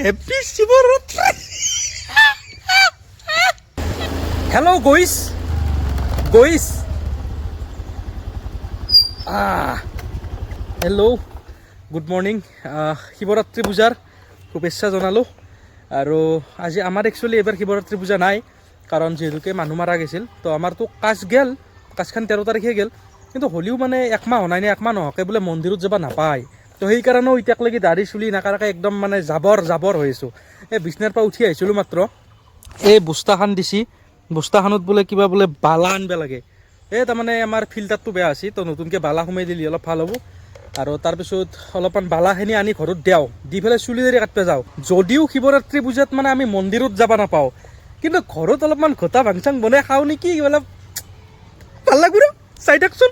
Happy Shivratri. Hello guys guys hello' good morning. Shivratri পূজাৰ শুভেচ্ছা জনালোঁ। আৰু আজি আমাৰ একচুৱেলি এইবাৰ শিৱৰাত্ৰি পূজা নাই, কাৰণ যিহেতুকে মানুহ মাৰা গৈছিল। তো আমাৰতো কাজ গেল, কাজখন 13 তাৰিখে গেল, কিন্তু হ'লেও মানে একমাহ হোৱা নাই নে একমাহ নহওঁকে বোলে মন্দিৰত যাব নাপায়। তো সেইকাৰণেও এতিয়ালৈকে দাঢ়ি চুলি নাকাৰাকৈ একদম মানে জাবৰ হৈ আছোঁ। এই বিচনাৰ পৰা উঠি আহিছিলোঁ মাত্ৰ, এই বস্তাখান দিছি, বস্তাখানত বোলে কিবা বোলে বালা আনিব লাগে। এই তাৰমানে আমাৰ ফিল্টাৰটো বেয়া হৈছে, তো নতুনকৈ বালা সোমাই দিলে অলপ ভাল হ'ব। আৰু তাৰপিছত অলপমান বালাখিনি আনি ঘৰত দিওঁ, দি পেলাই চুলি দাঢ়ি কাটিব যাওঁ। যদিও শিৱৰাত্ৰি পূজাত মানে আমি মন্দিৰত যাব নাপাওঁ, কিন্তু ঘৰত অলপমান ঘটা ভাংচাং বনাই খাওঁ নেকি, অলপ ভাল লাগিব ৰ। চাই থাকচোন,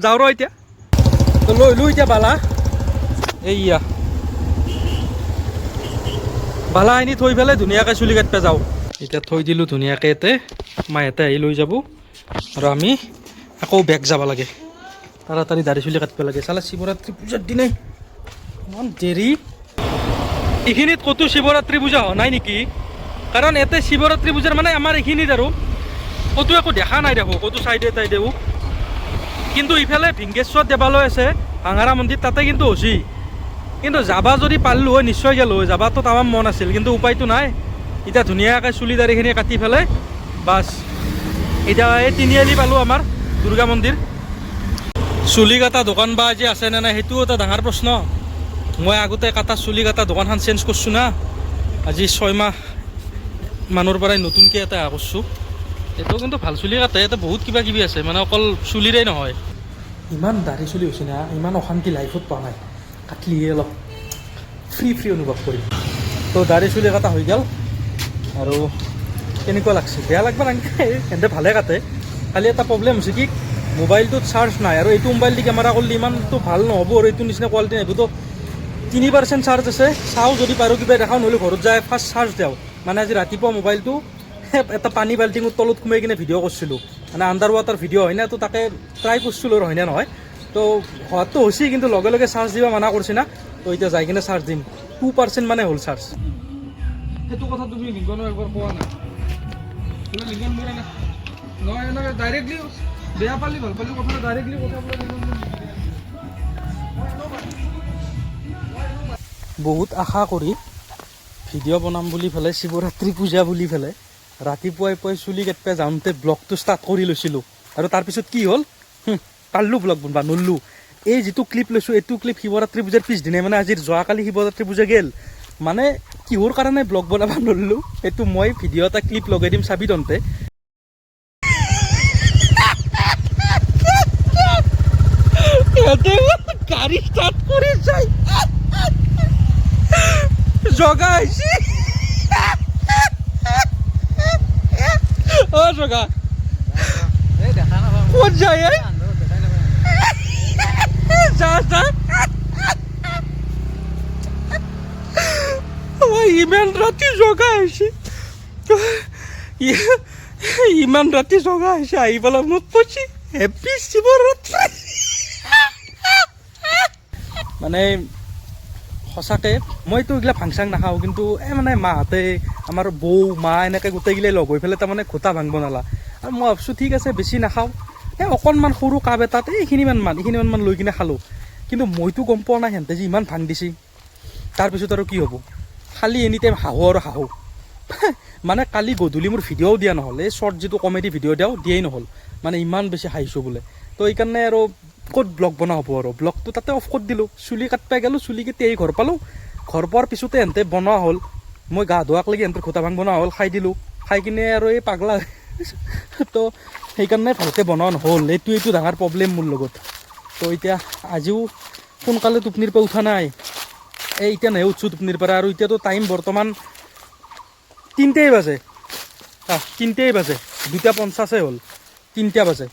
যাওঁ ৰ এতিয়া। তো লৈ এতিয়া বালা, এইয়া বালা আনি থৈ পেলাই ধুনীয়াকৈ চুলি কাটিব যাওঁ। এতিয়া থৈ দিলোঁ ধুনীয়াকৈ, ইয়াতে মাহঁতে আহি লৈ যাব আৰু আমি আকৌ বেগ যাব লাগে। তাড়াতাড়ি দাঢ়ি চুলি কাটিব লাগে। চালা শিৱৰাত্ৰি পূজাৰ দিনাই ইমান দেৰি। এইখিনিত ক'তো শিৱৰাত্ৰি পূজা হোৱা নাই নেকি? কাৰণ ইয়াতে শিৱৰাত্ৰি পূজাৰ মানে আমাৰ এইখিনিত আৰু ক'তো একো দেখা নাই দেখোঁ, ক'তো চাইডে তাইডেও। কিন্তু ইফালে ভিংগেশ্বৰ দেৱালয় আছে, ভাঙাৰা মন্দিৰ, তাতে কিন্তু হৈছে। কিন্তু যাবা যদি পাৰিলোঁ হয় নিশ্চয় গ'লো হয়, যাবাতো তামাম মন আছিল, কিন্তু উপায়টো নাই। এতিয়া ধুনীয়াকৈ চুলি দাঢ়িখিনি কাটি পেলাই বাছ এতিয়া এই তিনিআলি পালোঁ আমাৰ দুৰ্গা মন্দিৰ। চুলি কটা দোকান বা আজি আছে নে নাই সেইটোও এটা ডাঙৰ প্ৰশ্ন। মই আগতে কাটা চুলি কটা দোকানখন চেঞ্জ কৰিছোঁ না, আজি 6 মাহ মানৰ পৰাই নতুনকৈ এটা কৰিছোঁ। এইটো কিন্তু ভাল চুলি কাটে, ইয়াতে বহুত কিবা কিবি আছে, মানে অকল চুলিৰেই নহয়। ইমান দাঢ়ি চুলি হৈছে না, ইমান অশান্তি লাইফত পোৱা নাই। কাটলিহে অলপ ফ্ৰী অনুভৱ কৰিম। তো দাঢ়ি চুলি কটা হৈ গ'ল আৰু কেনেকুৱা লাগছে? বেয়া লাগবা নালাগে, সিহঁতে ভালে কাটে। খালি এটা প্ৰব্লেম হৈছে কি, মোবাইলটোত চাৰ্জ নাই, আৰু এইটো মোবাইল দি কেমেৰা কৰিলে ইমানটো ভাল নহ'ব, আৰু এইটো নিচিনা কোৱালিটি নাহিব। তো 3% চাৰ্জ আছে, চাওঁ যদি পাৰোঁ কিবা দেখাওঁ, নহ'লে ঘৰত যায় ফাৰ্ষ্ট চাৰ্জ দিওঁ। মানে আজি ৰাতিপুৱা মোবাইলটো এটা পানী বাল্টিঙৰ তলত সোমাই কিনে ভিডিঅ' কৰিছিলোঁ, মানে আণ্ডাৰ ৱাটাৰ ভিডিঅ' হয় না, তো তাকে ট্ৰাই কৰিছিলোঁ আৰু হয়নে নহয়। তো হোৱাটো হৈছে, কিন্তু লগে লগে চাৰ্জ দিব মানা কৰিছে না, তো এতিয়া যাই কিনে চাৰ্জ দিম। 2% মানে হ'ল চাৰ্জ। সেইটো কথা তুমি লিংকনো একবাৰ কোৱা নাই, তুমি লিংকন কৰা নাই নহয়, এনেকৈ ডাইৰেক্টলি বেয়া পালি ভাল পালি কথা ডাইৰেক্টলি কথা বহুত আশা কৰি ভিডিঅ' বনাম বুলি পেলাই, শিৱৰাত্ৰি পূজা বুলি পেলাই ৰাতিপুৱাই পুৱাই চুলি কাটিব যাওঁতে ব্লগটো ষ্টাৰ্ট কৰি লৈছিলোঁ, আৰু তাৰপিছত কি হ'ল, পাৰিলোঁ ব্লগ বনাব নল্লোঁ। এই যিটো ক্লিপ লৈছোঁ, এইটো ক্লিপ শিৱৰাত্ৰি পূজাৰ পিছদিনাই, মানে আজিৰ যোৱাকালি শিৱৰাত্ৰি পূজা গ'ল, মানে কিহৰ কাৰণে ব্লগ বনাব নল্লোঁ এইটো মই ভিডিঅ' এটা ক্লিপ লগাই দিম চাবি তন্তে। গাড়ী ষ্টাৰ্ট কৰি যায়, জগা আহিছে। অ জগা ক'ত যায়? যা ইমান ৰাতি জগা আহিছে, ইমান ৰাতি জগা আহিছে, আহি পেলাই মোক কৈছে হেপী শিৱৰাত্ৰি। মানে সঁচাকৈ মইতো এইগিলা ভাংচাং নাখাওঁ, কিন্তু এই মানে মাহঁতে, আমাৰ বৌ মা এনেকৈ গোটেইগিলাই লগ হৈ পেলাই তাৰমানে ঘোটা ভাংব নালা, আৰু মই ভাবছোঁ ঠিক আছে বেছি নাখাওঁ, এই অকণমান সৰু কাপ এটাত এইখিনিমান লৈ কিনে খালোঁ। কিন্তু মইতো গম পোৱা নাই সিহঁতে যে ইমান ভাং দিছি। তাৰপিছত আৰু কি হ'ব, খালি এনি টাইম হাঁহো। মানে কালি গধূলি মোৰ ভিডিঅ'ও দিয়া নহ'ল, এই শ্বৰ্ট যিটো কমেডি ভিডিঅ' দিয়েই নহ'ল, মানে ইমান বেছি হাঁহিছোঁ বোলে। তো এইকাৰণে আৰু ক'ত ব্লগ বনোৱা হ'ব, আৰু ব্লগটো তাতে অফ কৰি দিলোঁ। চুলি কাটিব গ'লোঁ, চুলি কাটি আহি ঘৰ পালোঁ, ঘৰ পোৱাৰ পিছতে সিহঁতে বনোৱা হ'ল, মই গা ধোৱাক লাগি সিহঁতৰ ঘোটা ভাং বনোৱা হ'ল, খাই দিলোঁ। খাই কিনে আৰু এই পাগলা তো সেইকাৰণে ভালকৈ বনোৱা নহ'ল। এইটো ডাঙৰ প্ৰব্লেম মোৰ লগত। তো এতিয়া আজিও সোনকালে টোপনিৰ পৰা উঠা নাই, এতিয়া নাই উঠছোঁ টোপনিৰ পৰা, আৰু এতিয়াতো টাইম বৰ্তমান 3টাই বাজে, 2:50 হ'ল, 3টা বাজে।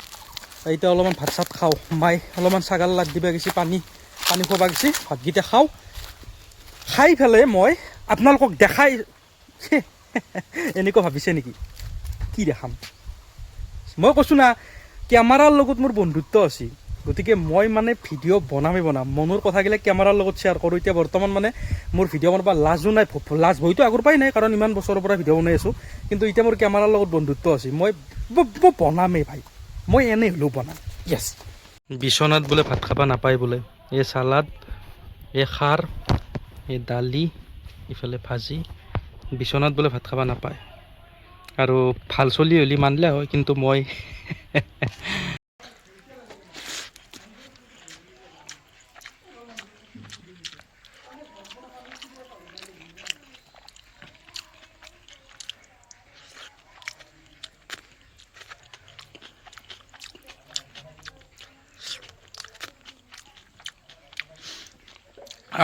এতিয়া অলপমান ভাত চাত খাওঁ, মায়ে অলপমান ছাগাল লাগ দিবা গৈছে, পানী খোৱাব গৈছে, ভাতকেইটা খাওঁ, খাই পেলাই মই আপোনালোকক দেখাই এনেকুৱা ভাবিছে নেকি কি দেখাম? মই কৈছোঁ না, কেমেৰাৰ লগত মোৰ বন্ধুত্ব আছে, গতিকে মই মানে ভিডিঅ' বনামেই বনাম, মনৰ কথাগিলাক কেমেৰাৰ লগত শ্বেয়াৰ কৰোঁ। এতিয়া বৰ্তমান মানে মোৰ ভিডিঅ' বনাব লাজো নাই, লাজ ভয়তো আগৰ পৰাই নাই, কাৰণ ইমান বছৰৰ পৰা ভিডিঅ' বনাই আছোঁ। কিন্তু এতিয়া মোৰ কেমেৰাৰ লগত বন্ধুত্ব আছে, মই বনামেই ভাই, মই এনেই হ'লেও বনাম। য়েছ। বিচনাত বোলে ভাত খাব নাপায় বোলে, এই চালাড, এই খাৰ, এই দালি, ইফালে ভাজি, বিচনাত বোলে ভাত খাব নাপায়। আৰু ভাল চলি হ'লে মানিলে হয়, কিন্তু মই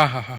আহা হা।